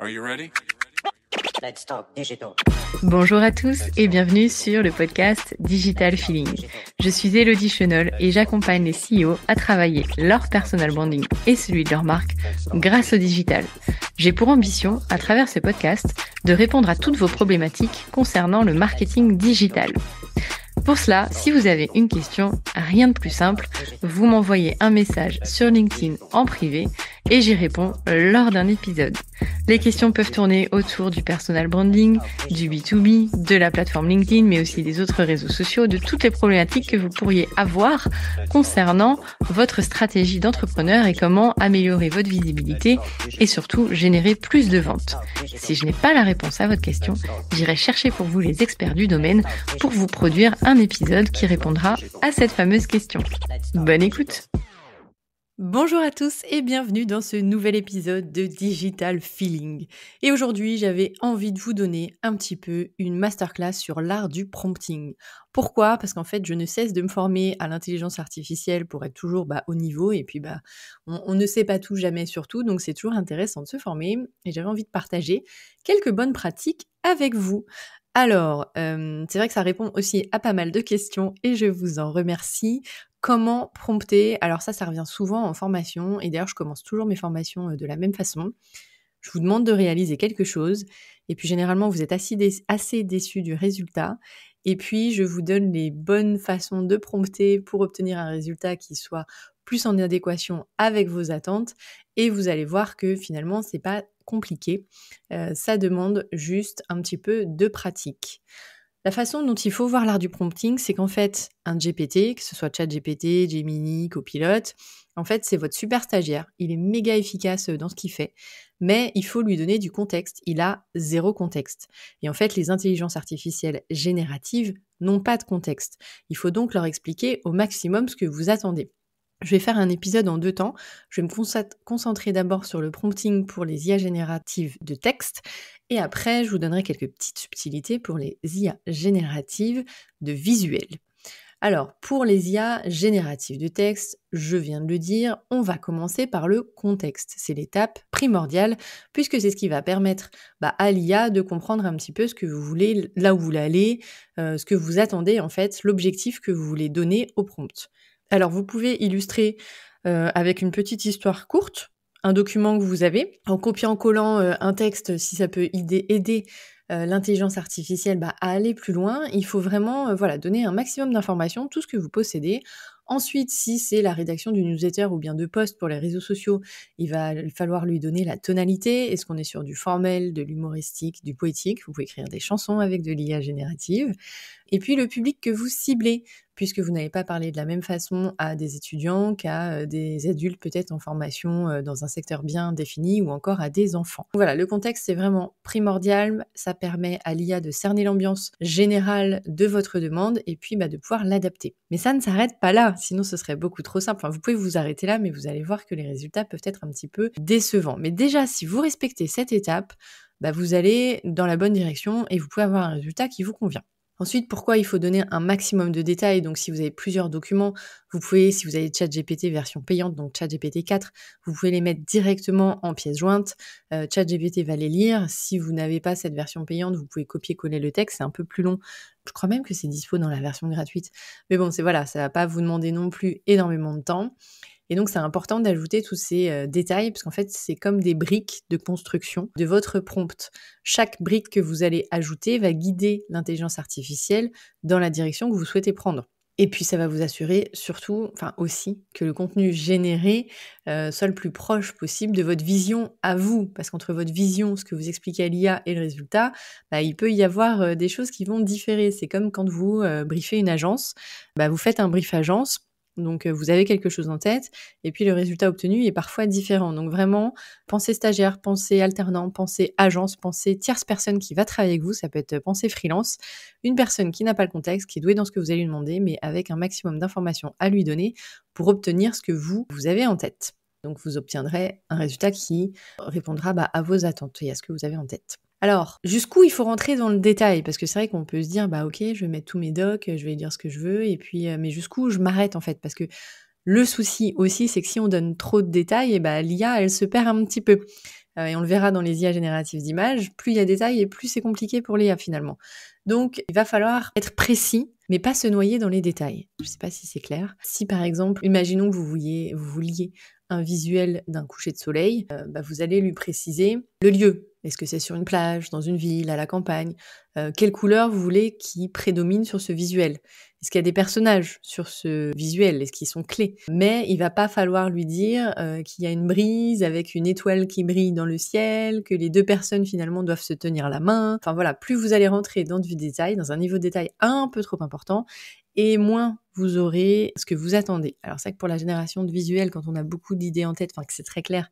Are you ready? Let's talk digital. Bonjour à tous et bienvenue sur le podcast Digital Feeling. Je suis Elodie Chenol et j'accompagne les CEO à travailler leur personal branding et celui de leur marque grâce au digital. J'ai pour ambition, à travers ce podcast, de répondre à toutes vos problématiques concernant le marketing digital. Pour cela, si vous avez une question, rien de plus simple, vous m'envoyez un message sur LinkedIn en privé et j'y réponds lors d'un épisode. Les questions peuvent tourner autour du personal branding, du B2B, de la plateforme LinkedIn, mais aussi des autres réseaux sociaux, de toutes les problématiques que vous pourriez avoir concernant votre stratégie d'entrepreneur et comment améliorer votre visibilité et surtout générer plus de ventes. Si je n'ai pas la réponse à votre question, j'irai chercher pour vous les experts du domaine pour vous produire un épisode qui répondra à cette fameuse question. Bonne écoute! Bonjour à tous et bienvenue dans ce nouvel épisode de Digital Feeling. Et aujourd'hui, j'avais envie de vous donner un petit peu une masterclass sur l'art du prompting. Pourquoi ? Parce qu'en fait, je ne cesse de me former à l'intelligence artificielle pour être toujours au niveau et puis on ne sait pas tout, jamais surtout, donc c'est toujours intéressant de se former et j'avais envie de partager quelques bonnes pratiques avec vous. Alors, c'est vrai que ça répond aussi à pas mal de questions et je vous en remercie. Comment prompter ? Alors ça revient souvent en formation et d'ailleurs je commence toujours mes formations de la même façon. Je vous demande de réaliser quelque chose et puis généralement vous êtes assez déçus du résultat et puis je vous donne les bonnes façons de prompter pour obtenir un résultat qui soit plus en adéquation avec vos attentes et vous allez voir que finalement c'est pas compliqué, ça demande juste un petit peu de pratique. La façon dont il faut voir l'art du prompting, c'est qu'en fait, un GPT, que ce soit ChatGPT, Gemini, Copilot, en fait, c'est votre super stagiaire. Il est méga efficace dans ce qu'il fait, mais il faut lui donner du contexte. Il a zéro contexte. Et en fait, les intelligences artificielles génératives n'ont pas de contexte. Il faut donc leur expliquer au maximum ce que vous attendez. Je vais faire un épisode en 2 temps. Je vais me concentrer d'abord sur le prompting pour les IA génératives de texte et après, je vous donnerai quelques petites subtilités pour les IA génératives de visuel. Alors, pour les IA génératives de texte, je viens de le dire, on va commencer par le contexte. C'est l'étape primordiale puisque c'est ce qui va permettre à l'IA de comprendre un petit peu ce que vous voulez, là où vous voulez aller, ce que vous attendez en fait, l'objectif que vous voulez donner au prompt. Alors, vous pouvez illustrer avec une petite histoire courte, un document que vous avez, en copiant-collant un texte, si ça peut aider l'intelligence artificielle à aller plus loin. Il faut vraiment donner un maximum d'informations, tout ce que vous possédez. Ensuite, si c'est la rédaction d'une newsletter ou bien de posts pour les réseaux sociaux, il va falloir lui donner la tonalité. Est-ce qu'on est sur du formel, de l'humoristique, du poétique ? Vous pouvez écrire des chansons avec de l'IA générative. Et puis le public que vous ciblez, puisque vous n'avez pas parlé de la même façon à des étudiants qu'à des adultes peut-être en formation dans un secteur bien défini ou encore à des enfants. Voilà, le contexte c'est vraiment primordial, ça permet à l'IA de cerner l'ambiance générale de votre demande et puis de pouvoir l'adapter. Mais ça ne s'arrête pas là, sinon ce serait beaucoup trop simple. Enfin, vous pouvez vous arrêter là, mais vous allez voir que les résultats peuvent être un petit peu décevants. Mais déjà, si vous respectez cette étape, vous allez dans la bonne direction et vous pouvez avoir un résultat qui vous convient. Ensuite, pourquoi il faut donner un maximum de détails ? Donc, si vous avez plusieurs documents, vous pouvez, si vous avez ChatGPT version payante, donc ChatGPT 4, vous pouvez les mettre directement en pièce jointe. ChatGPT va les lire. Si vous n'avez pas cette version payante, vous pouvez copier-coller le texte. C'est un peu plus long. Je crois même que c'est dispo dans la version gratuite. Mais bon, ça va pas vous demander non plus énormément de temps. Et donc, c'est important d'ajouter tous ces détails parce qu'en fait, c'est comme des briques de construction de votre prompt. Chaque brique que vous allez ajouter va guider l'intelligence artificielle dans la direction que vous souhaitez prendre. Et puis, ça va vous assurer surtout, aussi, que le contenu généré soit le plus proche possible de votre vision à vous. Parce qu'entre votre vision, ce que vous expliquez à l'IA et le résultat, il peut y avoir des choses qui vont différer. C'est comme quand vous briefez une agence, vous faites un brief agence. Donc, vous avez quelque chose en tête et puis le résultat obtenu est parfois différent. Donc, vraiment, pensez stagiaire, pensez alternant, pensez agence, pensez tierce personne qui va travailler avec vous. Ça peut être pensez freelance, une personne qui n'a pas le contexte, qui est douée dans ce que vous allez lui demander, mais avec un maximum d'informations à lui donner pour obtenir ce que vous avez en tête. Donc, vous obtiendrez un résultat qui répondra à vos attentes et à ce que vous avez en tête. Alors, jusqu'où il faut rentrer dans le détail ? Parce que c'est vrai qu'on peut se dire, ok, je vais mettre tous mes docs, je vais dire ce que je veux, et puis, mais jusqu'où je m'arrête en fait ? Parce que le souci aussi, c'est que si on donne trop de détails, l'IA, elle se perd un petit peu. et on le verra dans les IA génératives d'images, plus il y a des détails et plus c'est compliqué pour l'IA finalement. Donc, il va falloir être précis, mais pas se noyer dans les détails. Je ne sais pas si c'est clair. Si par exemple, imaginons que vous vouliez un visuel d'un coucher de soleil, vous allez lui préciser le lieu. Est-ce que c'est sur une plage, dans une ville, à la campagne? Quelle couleur vous voulez qui prédomine sur ce visuel? Est-ce qu'il y a des personnages sur ce visuel? Est-ce qu'ils sont clés? Mais il va pas falloir lui dire qu'il y a une brise avec une étoile qui brille dans le ciel, que les deux personnes finalement doivent se tenir la main. Enfin voilà, plus vous allez rentrer dans du détail, dans un niveau de détail un peu trop important, et moins vous aurez ce que vous attendez. Alors c'est vrai que pour la génération de visuels, quand on a beaucoup d'idées en tête, que c'est très clair,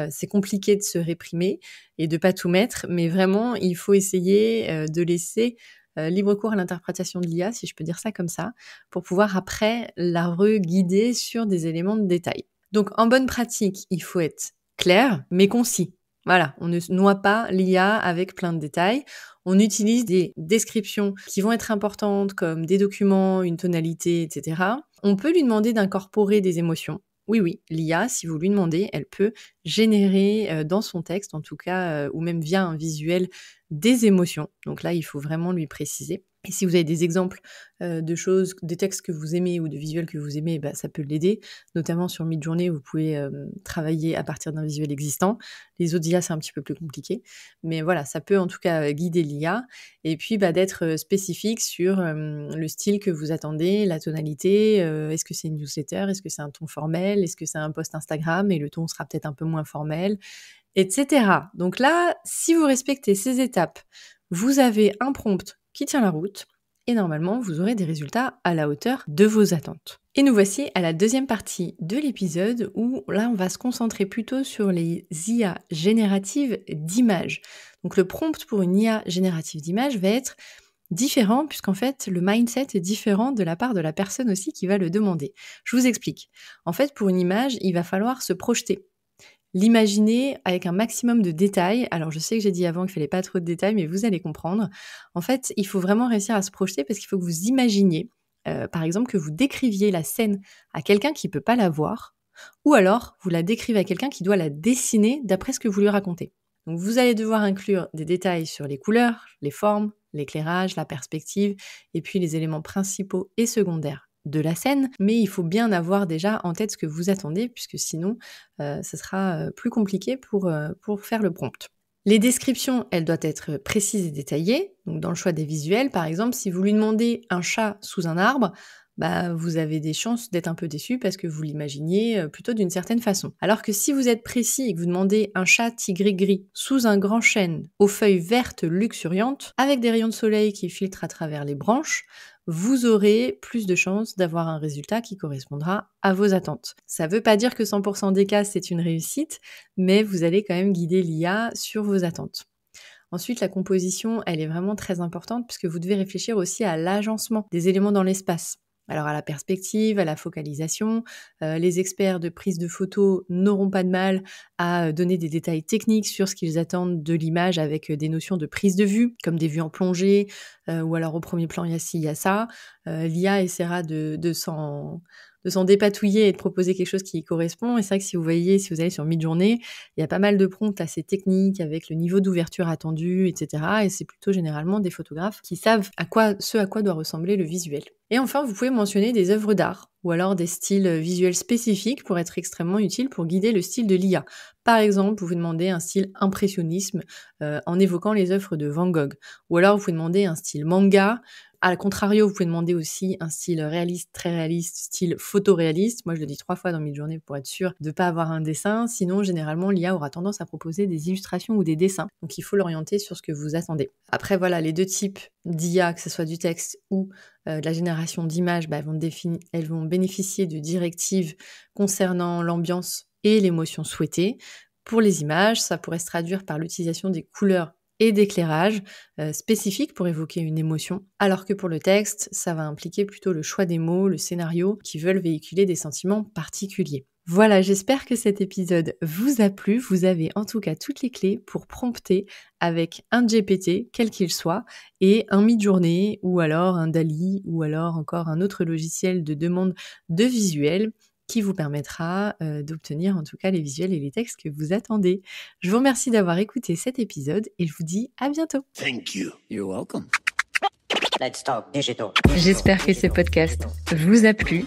c'est compliqué de se réprimer et de pas tout mettre, mais vraiment il faut essayer de laisser libre cours à l'interprétation de l'IA, si je peux dire ça comme ça, pour pouvoir après la re-guider sur des éléments de détail. Donc en bonne pratique, il faut être clair mais concis. Voilà, on ne noie pas l'IA avec plein de détails. On utilise des descriptions qui vont être importantes comme des documents, une tonalité, etc. On peut lui demander d'incorporer des émotions. Oui, l'IA, si vous lui demandez, elle peut générer dans son texte, en tout cas, ou même via un visuel, des émotions. Donc là, il faut vraiment lui préciser. Et si vous avez des exemples de choses, des textes que vous aimez ou de visuels que vous aimez, ça peut l'aider. Notamment sur Midjourney, vous pouvez travailler à partir d'un visuel existant. Les autres IA, c'est un petit peu plus compliqué. Mais voilà, ça peut en tout cas guider l'IA. Et puis d'être spécifique sur le style que vous attendez, la tonalité. Est-ce que c'est une newsletter? Est-ce que c'est un ton formel? Est-ce que c'est un post Instagram? Et le ton sera peut-être un peu moins formel, etc. Donc là, si vous respectez ces étapes, vous avez un prompt qui tient la route, et normalement, vous aurez des résultats à la hauteur de vos attentes. Et nous voici à la deuxième partie de l'épisode où là, on va se concentrer plutôt sur les IA génératives d'images. Donc le prompt pour une IA générative d'images va être différent puisqu'en fait, le mindset est différent de la part de la personne aussi qui va le demander. Je vous explique. En fait, pour une image, il va falloir se projeter. L'imaginer avec un maximum de détails. Alors je sais que j'ai dit avant qu'il fallait pas trop de détails, mais vous allez comprendre. En fait, il faut vraiment réussir à se projeter parce qu'il faut que vous imaginiez, par exemple, que vous décriviez la scène à quelqu'un qui peut pas la voir, ou alors vous la décrivez à quelqu'un qui doit la dessiner d'après ce que vous lui racontez. Donc vous allez devoir inclure des détails sur les couleurs, les formes, l'éclairage, la perspective, et puis les éléments principaux et secondaires de la scène, mais il faut bien avoir déjà en tête ce que vous attendez, puisque sinon, ça sera plus compliqué pour faire le prompt. Les descriptions, elles doivent être précises et détaillées. Donc dans le choix des visuels, par exemple, si vous lui demandez un chat sous un arbre, vous avez des chances d'être un peu déçu parce que vous l'imaginiez plutôt d'une certaine façon. Alors que si vous êtes précis et que vous demandez un chat tigré gris sous un grand chêne aux feuilles vertes luxuriantes, avec des rayons de soleil qui filtrent à travers les branches, vous aurez plus de chances d'avoir un résultat qui correspondra à vos attentes. Ça ne veut pas dire que 100% des cas, c'est une réussite, mais vous allez quand même guider l'IA sur vos attentes. Ensuite, la composition, elle est vraiment très importante puisque vous devez réfléchir aussi à l'agencement des éléments dans l'espace. Alors à la perspective, à la focalisation, les experts de prise de photos n'auront pas de mal à donner des détails techniques sur ce qu'ils attendent de l'image avec des notions de prise de vue, comme des vues en plongée, ou alors au premier plan il y a ci, il y a ça. L'IA essaiera de s'en dépatouiller et de proposer quelque chose qui y correspond. Et c'est vrai que si vous allez sur Midjourney, il y a pas mal de prompts assez techniques avec le niveau d'ouverture attendu, etc. Et c'est plutôt généralement des photographes qui savent à quoi doit ressembler le visuel. Et enfin, vous pouvez mentionner des œuvres d'art ou alors des styles visuels spécifiques pour être extrêmement utiles pour guider le style de l'IA. Par exemple, vous pouvez demander un style impressionnisme en évoquant les œuvres de Van Gogh. Ou alors, vous pouvez demander un style manga. À contrario, vous pouvez demander aussi un style réaliste, très réaliste, style photoréaliste. Moi, je le dis 3 fois dans Midjourney pour être sûr de ne pas avoir un dessin. Sinon, généralement, l'IA aura tendance à proposer des illustrations ou des dessins. Donc, il faut l'orienter sur ce que vous attendez. Après, voilà, les deux types d'IA, que ce soit du texte ou de la génération d'images, elles vont bénéficier de directives concernant l'ambiance et l'émotion souhaitée. Pour les images, ça pourrait se traduire par l'utilisation des couleurs et d'éclairage spécifiques pour évoquer une émotion, alors que pour le texte, ça va impliquer plutôt le choix des mots, le scénario, qui veulent véhiculer des sentiments particuliers. Voilà, j'espère que cet épisode vous a plu. Vous avez en tout cas toutes les clés pour prompter avec un GPT, quel qu'il soit, et un Midjourney, ou alors un DALL-E, ou alors encore un autre logiciel de demande de visuel. qui vous permettra d'obtenir en tout cas les visuels et les textes que vous attendez. Je vous remercie d'avoir écouté cet épisode et je vous dis à bientôt. Thank you. You're welcome. Let's talk digital. J'espère que ce podcast vous a plu.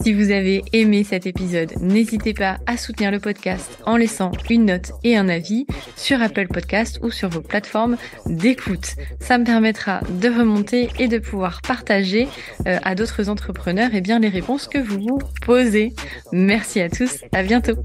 Si vous avez aimé cet épisode, n'hésitez pas à soutenir le podcast en laissant une note et un avis sur Apple Podcast ou sur vos plateformes d'écoute. Ça me permettra de remonter et de pouvoir partager à d'autres entrepreneurs les réponses que vous vous posez. Merci à tous, à bientôt.